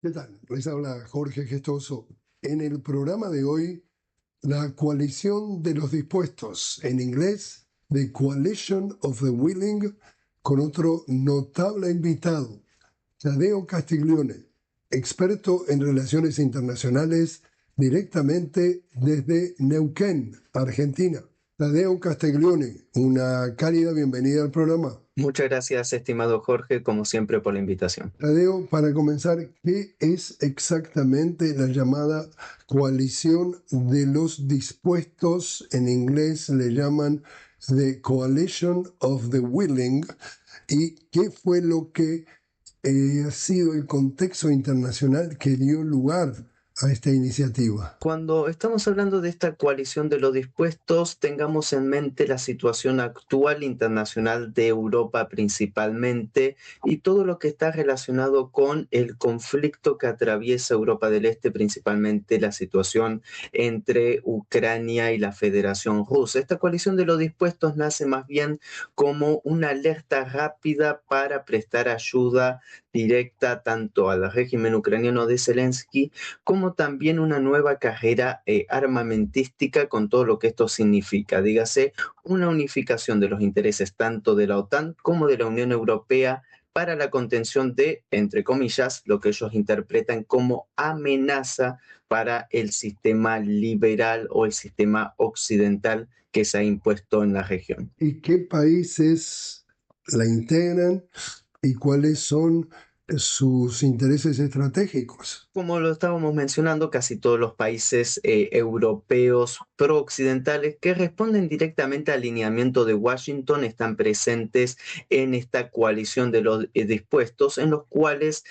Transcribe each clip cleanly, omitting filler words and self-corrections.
¿Qué tal? Les habla Jorge Gestoso. En el programa de hoy, la coalición de los dispuestos, en inglés, The Coalition of the Willing, con otro notable invitado, Tadeo Castiglione, experto en relaciones internacionales directamente desde Neuquén, Argentina. Tadeo Castiglione, una cálida bienvenida al programa. Muchas gracias, estimado Jorge, como siempre, por la invitación. Tadeo, para comenzar, ¿qué es exactamente la llamada coalición de los dispuestos? En inglés le llaman The Coalition of the Willing. ¿Y qué fue lo que ha sido el contexto internacional que dio lugar a esta iniciativa? Cuando estamos hablando de esta coalición de los dispuestos, tengamos en mente la situación actual internacional de Europa principalmente y todo lo que está relacionado con el conflicto que atraviesa Europa del Este, principalmente la situación entre Ucrania y la Federación Rusa. Esta coalición de los dispuestos nace más bien como una alerta rápida para prestar ayuda directa tanto al régimen ucraniano de Zelensky como también una nueva carrera armamentística con todo lo que esto significa. Dígase, una unificación de los intereses tanto de la OTAN como de la Unión Europea para la contención de, entre comillas, lo que ellos interpretan como amenaza para el sistema liberal o el sistema occidental que se ha impuesto en la región. ¿Y qué países la integran y cuáles son sus intereses estratégicos? Como lo estábamos mencionando, casi todos los países europeos pro-occidentales que responden directamente al lineamiento de Washington están presentes en esta coalición de los dispuestos, en los cuales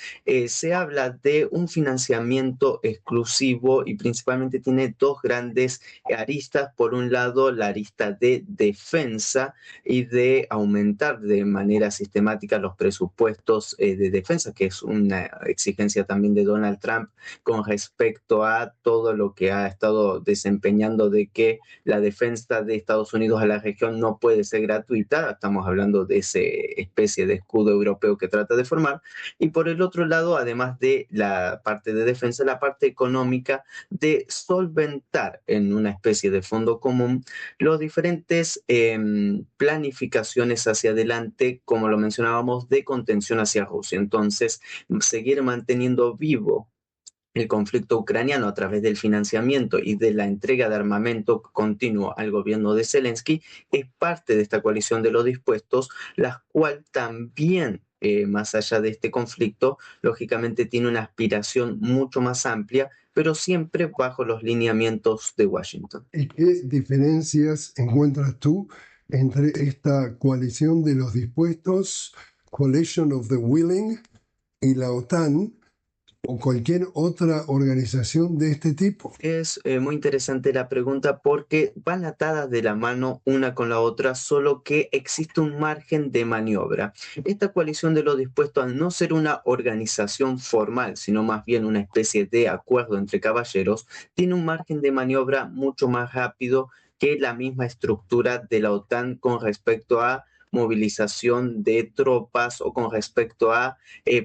se habla de un financiamiento exclusivo y principalmente tiene dos grandes aristas. Por un lado, la arista de defensa y de aumentar de manera sistemática los presupuestos de defensa, que es una exigencia también de Donald Trump con respecto a todo lo que ha estado desempeñando de que la defensa de Estados Unidos a la región no puede ser gratuita. Estamos hablando de esa especie de escudo europeo que trata de formar. Y por el otro lado, además de la parte de defensa, la parte económica de solventar en una especie de fondo común los diferentes planificaciones hacia adelante, como lo mencionábamos, de contención hacia Rusia. Entonces, seguir manteniendo vivo el conflicto ucraniano a través del financiamiento y de la entrega de armamento continuo al gobierno de Zelensky es parte de esta coalición de los dispuestos, la cual también, más allá de este conflicto, lógicamente tiene una aspiración mucho más amplia, pero siempre bajo los lineamientos de Washington. ¿Y qué diferencias encuentras tú entre esta coalición de los dispuestos, Coalition of the Willing, y la OTAN o cualquier otra organización de este tipo? Es muy interesante la pregunta porque van atadas de la mano una con la otra, solo que existe un margen de maniobra. Esta coalición de los dispuestos, al no ser una organización formal, sino más bien una especie de acuerdo entre caballeros, tiene un margen de maniobra mucho más rápido que la misma estructura de la OTAN con respecto a movilización de tropas o con respecto a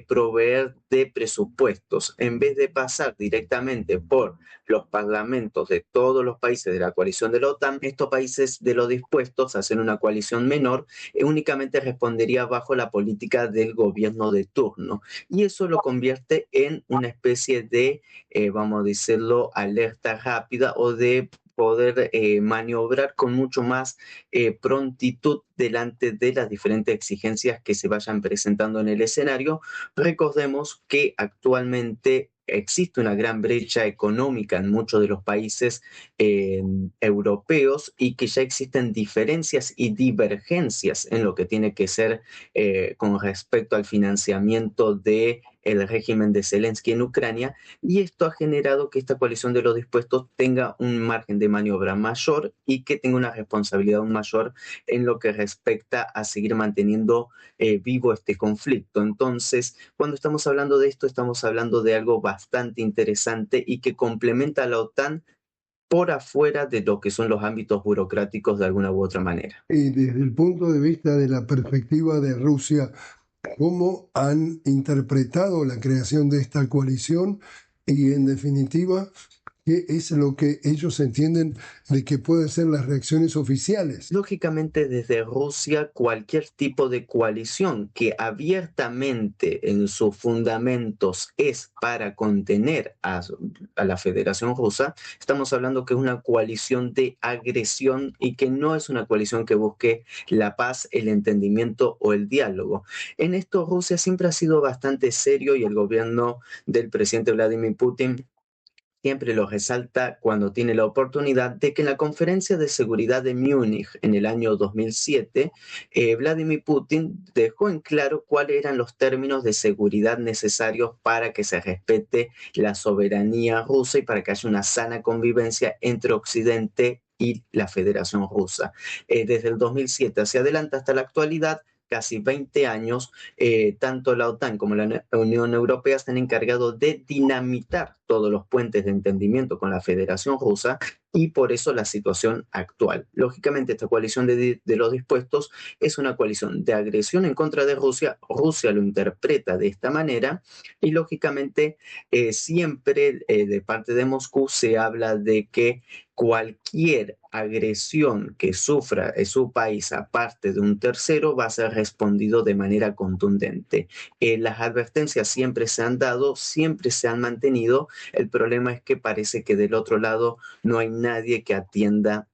proveer de presupuestos. En vez de pasar directamente por los parlamentos de todos los países de la coalición de la OTAN, estos países de los dispuestos a hacer una coalición menor únicamente respondería bajo la política del gobierno de turno. Y eso lo convierte en una especie de, vamos a decirlo, alerta rápida o de poder maniobrar con mucho más prontitud delante de las diferentes exigencias que se vayan presentando en el escenario. Recordemos que actualmente existe una gran brecha económica en muchos de los países europeos y que ya existen diferencias y divergencias en lo que tiene que ser con respecto al financiamiento de el régimen de Zelensky en Ucrania, y esto ha generado que esta coalición de los dispuestos tenga un margen de maniobra mayor y que tenga una responsabilidad aún mayor en lo que respecta a seguir manteniendo vivo este conflicto. Entonces, cuando estamos hablando de esto, estamos hablando de algo bastante interesante y que complementa a la OTAN por afuera de lo que son los ámbitos burocráticos de alguna u otra manera. Y desde el punto de vista de la perspectiva de Rusia, cómo han interpretado la creación de esta coalición y, en definitiva, qué es lo que ellos entienden de que pueden ser las reacciones oficiales. Lógicamente, desde Rusia, cualquier tipo de coalición que abiertamente en sus fundamentos es para contener a la Federación Rusa, estamos hablando que es una coalición de agresión y que no es una coalición que busque la paz, el entendimiento o el diálogo. En esto Rusia siempre ha sido bastante serio y el gobierno del presidente Vladimir Putin siempre lo resalta cuando tiene la oportunidad de que en la conferencia de seguridad de Múnich en el año 2007, Vladimir Putin dejó en claro cuáles eran los términos de seguridad necesarios para que se respete la soberanía rusa y para que haya una sana convivencia entre Occidente y la Federación Rusa. Desde el 2007 hacia adelante hasta la actualidad, casi 20 años, tanto la OTAN como la Unión Europea se han encargado de dinamitar todos los puentes de entendimiento con la Federación Rusa y por eso la situación actual. Lógicamente, esta coalición de los dispuestos es una coalición de agresión en contra de Rusia. Rusia lo interpreta de esta manera y lógicamente siempre de parte de Moscú se habla de que cualquier agresión que sufra su país aparte de un tercero va a ser respondido de manera contundente. Las advertencias siempre se han dado, siempre se han mantenido. El problema es que parece que del otro lado no hay nadie que atienda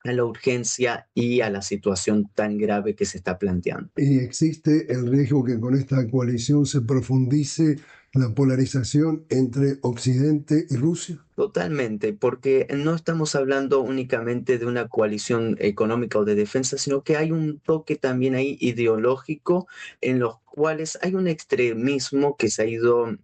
a la urgencia y a la situación tan grave que se está planteando. Y existe el riesgo que con esta coalición se profundice la polarización entre Occidente y Rusia. Totalmente, porque no estamos hablando únicamente de una coalición económica o de defensa, sino que hay un toque también ahí ideológico en los cuales hay un extremismo que se ha ido,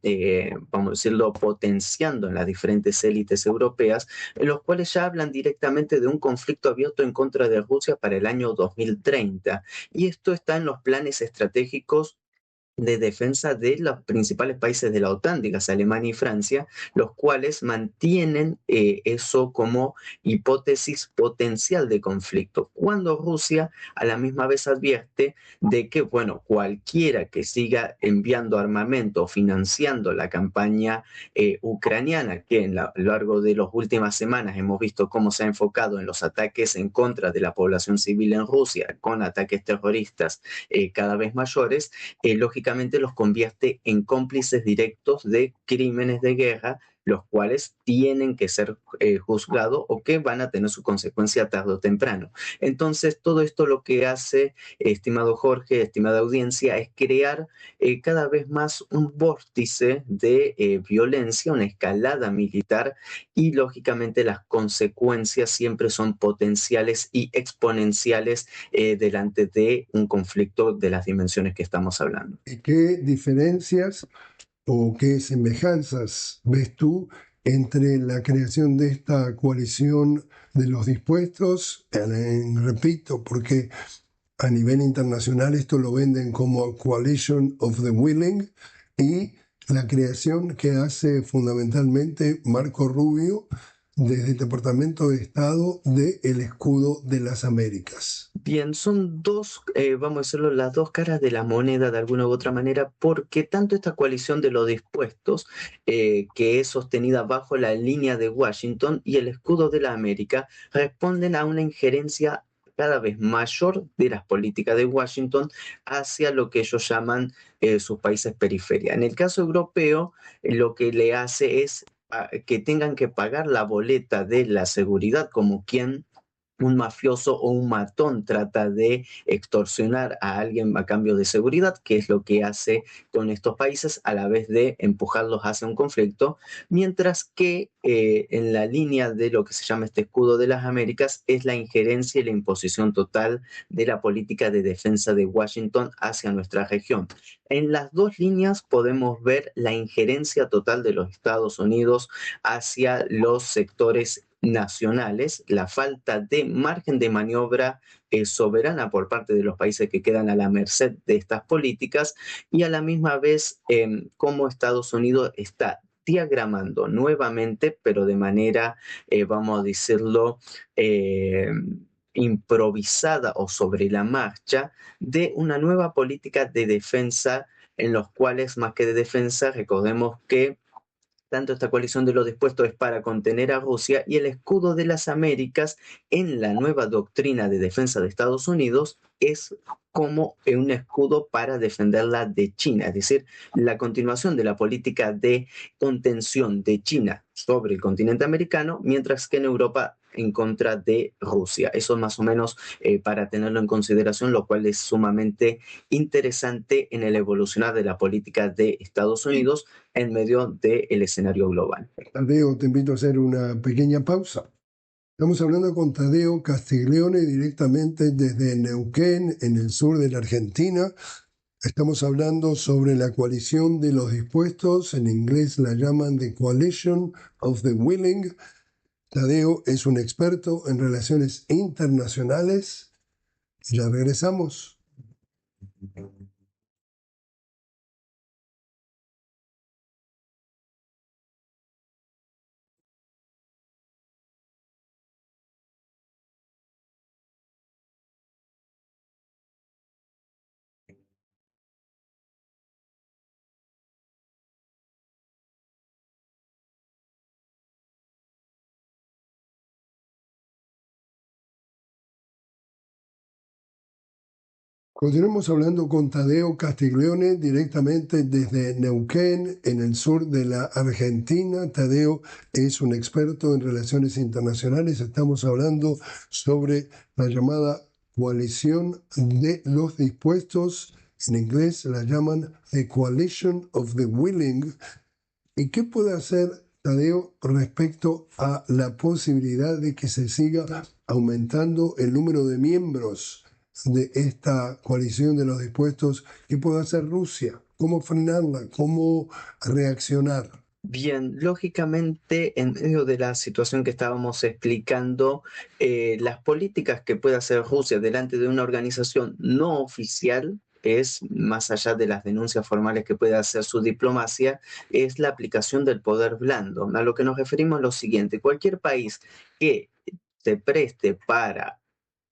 vamos a decirlo, potenciando en las diferentes élites europeas, en los cuales ya hablan directamente de un conflicto abierto en contra de Rusia para el año 2030. Y esto está en los planes estratégicos de defensa de los principales países de la OTAN, digas Alemania y Francia, los cuales mantienen eso como hipótesis potencial de conflicto, cuando Rusia a la misma vez advierte de que, bueno, cualquiera que siga enviando armamento o financiando la campaña ucraniana, que a lo largo de las últimas semanas hemos visto cómo se ha enfocado en los ataques en contra de la población civil en Rusia, con ataques terroristas cada vez mayores, lógicamente los convierte en cómplices directos de crímenes de guerra, los cuales tienen que ser juzgados o que van a tener su consecuencia tarde o temprano. Entonces, todo esto lo que hace, estimado Jorge, estimada audiencia, es crear cada vez más un vórtice de violencia, una escalada militar y, lógicamente, las consecuencias siempre son potenciales y exponenciales delante de un conflicto de las dimensiones que estamos hablando. ¿Y qué diferencias o qué semejanzas ves tú entre la creación de esta coalición de los dispuestos? Repito, porque a nivel internacional esto lo venden como Coalition of the Willing, y la creación que hace fundamentalmente Marco Rubio desde el Departamento de Estado de el Escudo de las Américas. Bien, son dos, vamos a decirlo, las dos caras de la moneda de alguna u otra manera, porque tanto esta coalición de los dispuestos, que es sostenida bajo la línea de Washington, y el escudo de la América, responden a una injerencia cada vez mayor de las políticas de Washington hacia lo que ellos llaman sus países periferia. En el caso europeo, lo que le hace es que tengan que pagar la boleta de la seguridad como quien un mafioso o un matón trata de extorsionar a alguien a cambio de seguridad, que es lo que hace con estos países a la vez de empujarlos hacia un conflicto, mientras que en la línea de lo que se llama este escudo de las Américas es la injerencia y la imposición total de la política de defensa de Washington hacia nuestra región. En las dos líneas podemos ver la injerencia total de los Estados Unidos hacia los sectores nacionales, la falta de margen de maniobra soberana por parte de los países que quedan a la merced de estas políticas y a la misma vez cómo Estados Unidos está diagramando nuevamente, pero de manera, vamos a decirlo, improvisada o sobre la marcha de una nueva política de defensa en los cuales, más que de defensa, recordemos que tanto esta coalición de los dispuestos es para contener a Rusia y el escudo de las Américas en la nueva doctrina de defensa de Estados Unidos es como un escudo para defenderla de China, es decir, la continuación de la política de contención de China sobre el continente americano, mientras que en Europa en contra de Rusia. Eso es más o menos para tenerlo en consideración, lo cual es sumamente interesante en el evolucionar de la política de Estados Unidos en medio del escenario global. Tadeo, te invito a hacer una pequeña pausa. Estamos hablando con Tadeo Castiglione directamente desde Neuquén, en el sur de la Argentina. Estamos hablando sobre la coalición de los dispuestos, en inglés la llaman The Coalition of the Willing. Tadeo es un experto en relaciones internacionales. Ya regresamos. Continuamos hablando con Tadeo Castiglione directamente desde Neuquén, en el sur de la Argentina. Tadeo es un experto en relaciones internacionales. Estamos hablando sobre la llamada coalición de los dispuestos. En inglés la llaman The Coalition of the Willing. ¿Y qué puede hacer Tadeo respecto a la posibilidad de que se siga aumentando el número de miembros de esta coalición de los dispuestos? ¿Qué puede hacer Rusia? ¿Cómo frenarla? ¿Cómo reaccionar? Bien, lógicamente, en medio de la situación que estábamos explicando, las políticas que puede hacer Rusia delante de una organización no oficial es, más allá de las denuncias formales que puede hacer su diplomacia, es la aplicación del poder blando. A lo que nos referimos es lo siguiente: cualquier país que se preste para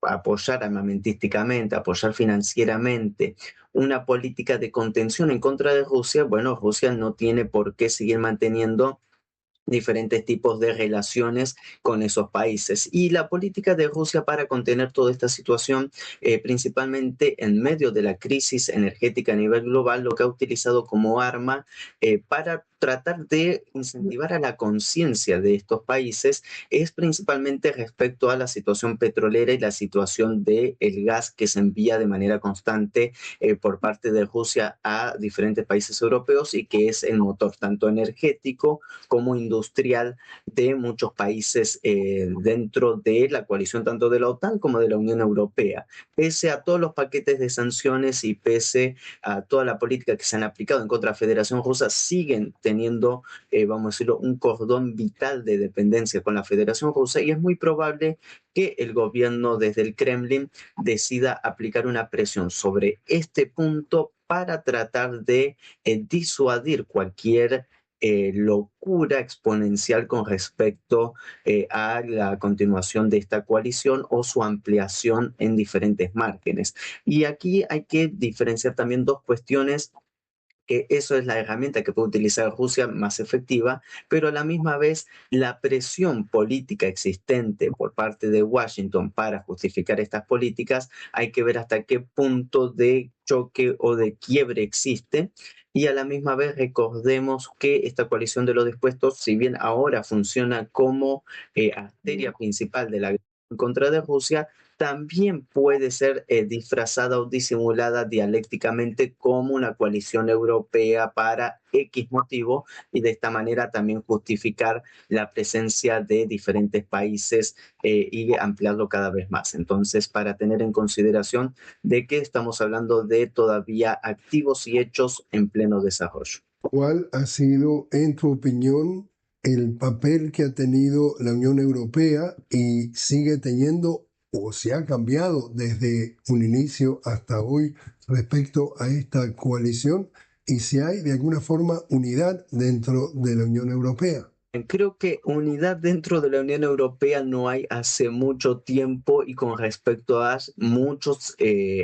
apoyar armamentísticamente, apoyar financieramente una política de contención en contra de Rusia, bueno, Rusia no tiene por qué seguir manteniendo diferentes tipos de relaciones con esos países. Y la política de Rusia para contener toda esta situación, principalmente en medio de la crisis energética a nivel global, lo que ha utilizado como arma para tratar de incentivar a la conciencia de estos países es principalmente respecto a la situación petrolera y la situación del gas que se envía de manera constante por parte de Rusia a diferentes países europeos y que es el motor tanto energético como industrial de muchos países dentro de la coalición tanto de la OTAN como de la Unión Europea. Pese a todos los paquetes de sanciones y pese a toda la política que se han aplicado en contra de la Federación Rusa, siguen teniendo, vamos a decirlo, un cordón vital de dependencia con la Federación Rusa y es muy probable que el gobierno desde el Kremlin decida aplicar una presión sobre este punto para tratar de disuadir cualquier locura exponencial con respecto a la continuación de esta coalición o su ampliación en diferentes márgenes. Y aquí hay que diferenciar también dos cuestiones, que eso es la herramienta que puede utilizar Rusia más efectiva, pero a la misma vez la presión política existente por parte de Washington para justificar estas políticas, hay que ver hasta qué punto de choque o de quiebre existe. Y a la misma vez recordemos que esta coalición de los dispuestos, si bien ahora funciona como arteria principal de la guerra en contra de Rusia, también puede ser disfrazada o disimulada dialécticamente como una coalición europea para X motivo y de esta manera también justificar la presencia de diferentes países y ampliarlo cada vez más. Entonces, para tener en consideración de que estamos hablando de todavía activos y hechos en pleno desarrollo. ¿Cuál ha sido, en tu opinión, el papel que ha tenido la Unión Europea y sigue teniendo o se ha cambiado desde un inicio hasta hoy respecto a esta coalición y si hay de alguna forma unidad dentro de la Unión Europea? Creo que unidad dentro de la Unión Europea no hay hace mucho tiempo y con respecto a muchos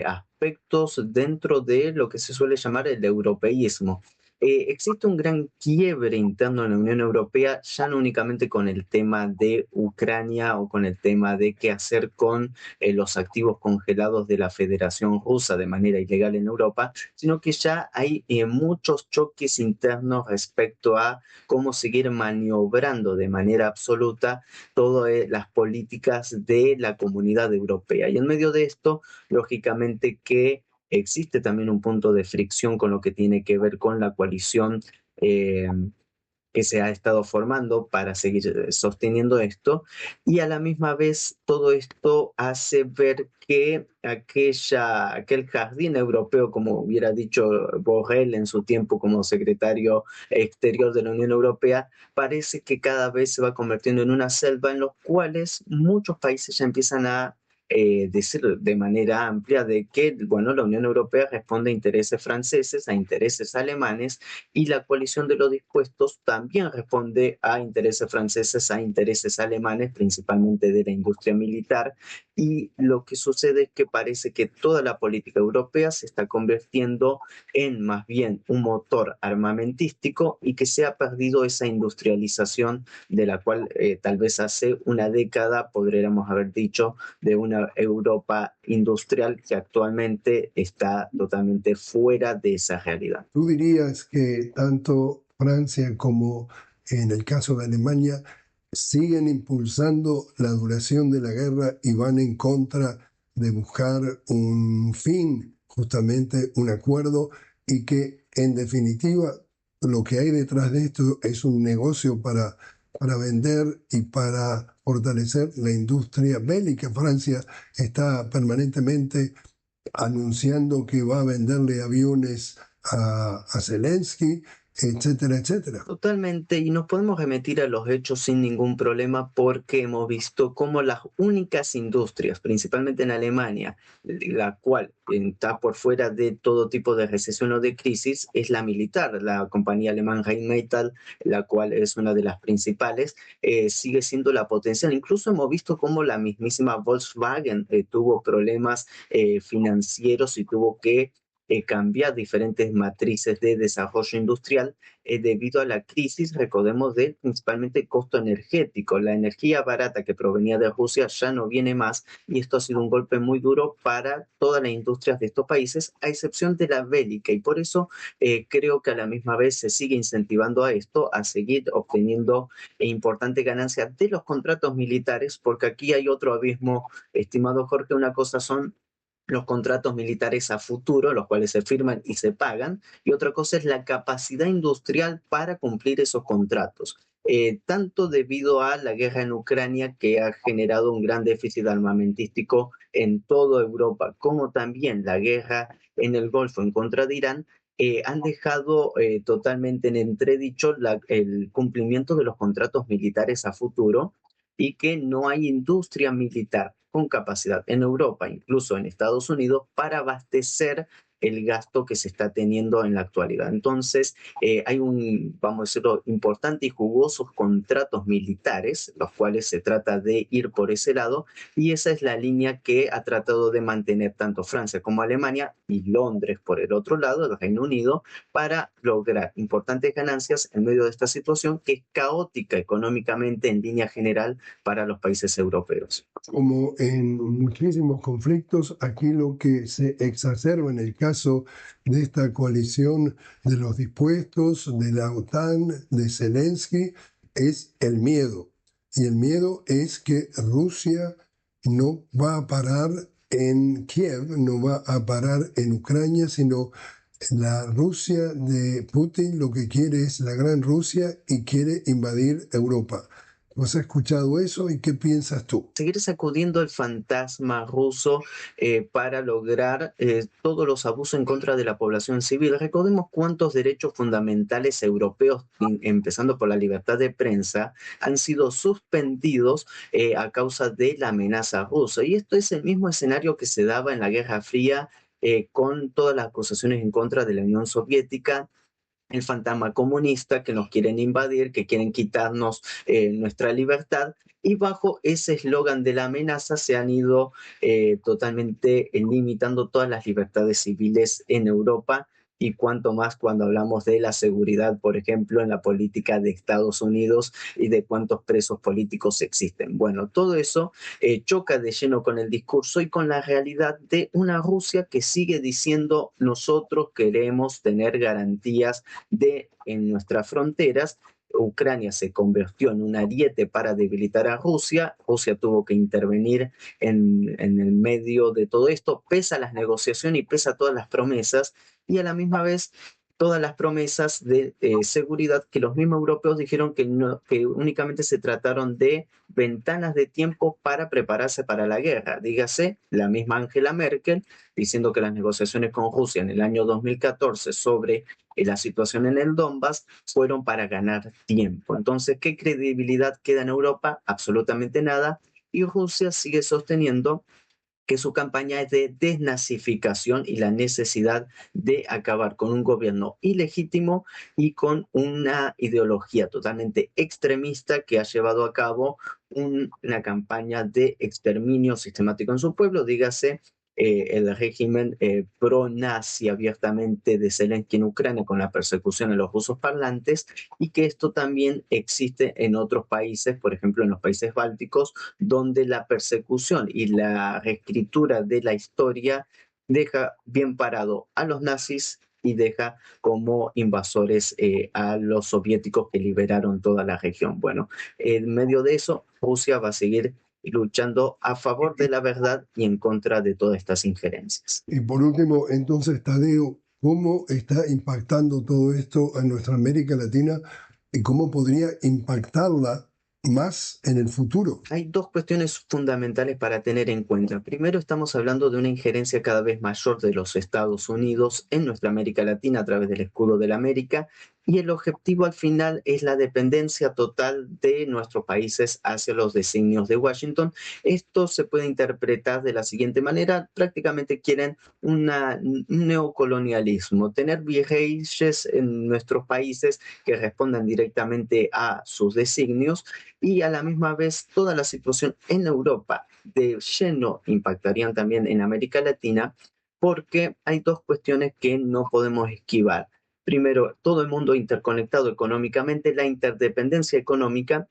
aspectos dentro de lo que se suele llamar el europeísmo. Existe un gran quiebre interno en la Unión Europea, ya no únicamente con el tema de Ucrania o con el tema de qué hacer con los activos congelados de la Federación Rusa de manera ilegal en Europa, sino que ya hay muchos choques internos respecto a cómo seguir maniobrando de manera absoluta todas las políticas de la Comunidad Europea. Y en medio de esto, lógicamente que existe también un punto de fricción con lo que tiene que ver con la coalición eh, que se ha estado formando para seguir sosteniendo esto y a la misma vez todo esto hace ver que aquel jardín europeo, como hubiera dicho Borrell en su tiempo como secretario exterior de la Unión Europea, parece que cada vez se va convirtiendo en una selva en los cuales muchos países ya empiezan a decir de manera amplia de que, bueno, la Unión Europea responde a intereses franceses, a intereses alemanes, y la coalición de los dispuestos también responde a intereses franceses, a intereses alemanes, principalmente de la industria militar. Y lo que sucede es que parece que toda la política europea se está convirtiendo en más bien un motor armamentístico y que se ha perdido esa industrialización de la cual tal vez hace una década podríamos haber dicho de una Europa industrial que actualmente está totalmente fuera de esa realidad. ¿Tú dirías que tanto Francia como en el caso de Alemania siguen impulsando la duración de la guerra y van en contra de buscar un fin, justamente un acuerdo, y que en definitiva lo que hay detrás de esto es un negocio para vender y para fortalecer la industria bélica? Francia está permanentemente anunciando que va a venderle aviones a Zelensky, etcétera, etcétera. Totalmente, y nos podemos remitir a los hechos sin ningún problema porque hemos visto cómo las únicas industrias, principalmente en Alemania, la cual está por fuera de todo tipo de recesión o de crisis, es la militar. La compañía alemana Rheinmetall, la cual es una de las principales, sigue siendo la potencial. Incluso hemos visto cómo la mismísima Volkswagen tuvo problemas financieros y tuvo que cambiar diferentes matrices de desarrollo industrial debido a la crisis, recordemos, del principalmente costo energético. La energía barata que provenía de Rusia ya no viene más y esto ha sido un golpe muy duro para todas las industrias de estos países, a excepción de la bélica. Y por eso creo que a la misma vez se sigue incentivando a esto, a seguir obteniendo importantes ganancias de los contratos militares, porque aquí hay otro abismo, estimado Jorge. Una cosa son los contratos militares a futuro, los cuales se firman y se pagan, y otra cosa es la capacidad industrial para cumplir esos contratos. Tanto debido a la guerra en Ucrania, que ha generado un gran déficit armamentístico en toda Europa, como también la guerra en el Golfo en contra de Irán, han dejado totalmente en entredicho el cumplimiento de los contratos militares a futuro y que no hay industria militar con capacidad en Europa, incluso en Estados Unidos, para abastecer el gasto que se está teniendo en la actualidad. Entonces, hay vamos a decirlo, importante y jugosos contratos militares, los cuales se trata de ir por ese lado, y esa es la línea que ha tratado de mantener tanto Francia como Alemania y Londres por el otro lado, el Reino Unido, para lograr importantes ganancias en medio de esta situación que es caótica económicamente en línea general para los países europeos. Como en muchísimos conflictos, aquí lo que se exacerba en el caso de esta coalición de los dispuestos, de la OTAN, de Zelensky, es el miedo. Y el miedo es que Rusia no va a parar en Kiev, no va a parar en Ucrania, sino la Rusia de Putin lo que quiere es la gran Rusia y quiere invadir Europa. ¿Has escuchado eso y qué piensas tú? Seguir sacudiendo el fantasma ruso para lograr todos los abusos en contra de la población civil. Recordemos cuántos derechos fundamentales europeos, empezando por la libertad de prensa, han sido suspendidos a causa de la amenaza rusa. Y esto es el mismo escenario que se daba en la Guerra Fría con todas las acusaciones en contra de la Unión Soviética el fantasma comunista, que nos quieren invadir, que quieren quitarnos nuestra libertad. Y bajo ese eslogan de la amenaza se han ido totalmente limitando todas las libertades civiles en Europa, y cuanto más cuando hablamos de la seguridad, por ejemplo, en la política de Estados Unidos y de cuántos presos políticos existen. Bueno, todo eso choca de lleno con el discurso y con la realidad de una Rusia que sigue diciendo: nosotros queremos tener garantías en nuestras fronteras. Ucrania se convirtió en un ariete para debilitar a Rusia. Rusia tuvo que intervenir en el medio de todo esto, pese a las negociaciones y pese a todas las promesas, y a la misma vez todas las promesas de seguridad que los mismos europeos dijeron que, no, que únicamente se trataron de ventanas de tiempo para prepararse para la guerra. Dígase, la misma Angela Merkel diciendo que las negociaciones con Rusia en el año 2014 sobre la situación en el Donbass fueron para ganar tiempo. Entonces, ¿qué credibilidad queda en Europa? Absolutamente nada. Y Rusia sigue sosteniendo que su campaña es de desnazificación y la necesidad de acabar con un gobierno ilegítimo y con una ideología totalmente extremista que ha llevado a cabo una campaña de exterminio sistemático en su pueblo. Dígase, el régimen pro-nazi abiertamente de Zelensky en Ucrania con la persecución a los rusos parlantes, y que esto también existe en otros países, por ejemplo en los países bálticos, donde la persecución y la reescritura de la historia deja bien parado a los nazis y deja como invasores a los soviéticos que liberaron toda la región. Bueno, en medio de eso, Rusia va a seguir luchando a favor de la verdad y en contra de todas estas injerencias. Y por último, entonces, Tadeo, ¿cómo está impactando todo esto en nuestra América Latina y cómo podría impactarla más en el futuro? Hay dos cuestiones fundamentales para tener en cuenta. Primero, estamos hablando de una injerencia cada vez mayor de los Estados Unidos en nuestra América Latina a través del escudo de la América, y el objetivo al final es la dependencia total de nuestros países hacia los designios de Washington. Esto se puede interpretar de la siguiente manera: prácticamente quieren un neocolonialismo, tener virreyes en nuestros países que respondan directamente a sus designios, y a la misma vez toda la situación en Europa de lleno impactarían también en América Latina, porque hay dos cuestiones que no podemos esquivar. Primero, todo el mundo interconectado económicamente, la interdependencia económica,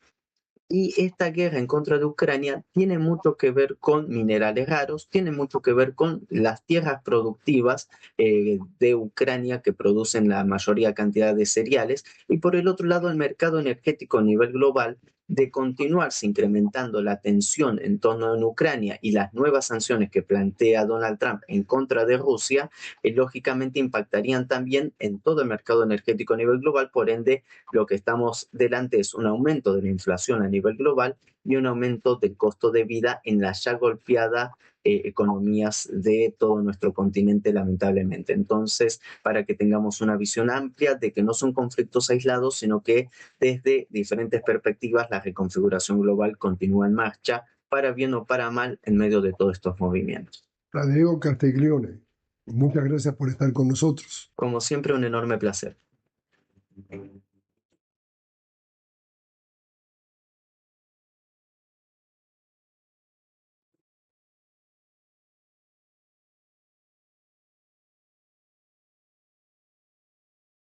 y esta guerra en contra de Ucrania tiene mucho que ver con minerales raros, tiene mucho que ver con las tierras productivas de Ucrania, que producen la mayoría cantidad de cereales, y por el otro lado el mercado energético a nivel global. De continuarse incrementando la tensión en torno a Ucrania y las nuevas sanciones que plantea Donald Trump en contra de Rusia, lógicamente impactarían también en todo el mercado energético a nivel global. Por ende, lo que estamos delante es un aumento de la inflación a nivel global y un aumento del costo de vida en las ya golpeadas economías de todo nuestro continente, lamentablemente. Entonces, para que tengamos una visión amplia de que no son conflictos aislados, sino que desde diferentes perspectivas la reconfiguración global continúa en marcha, para bien o para mal, en medio de todos estos movimientos. Tadeo Castiglione, muchas gracias por estar con nosotros. Como siempre, un enorme placer.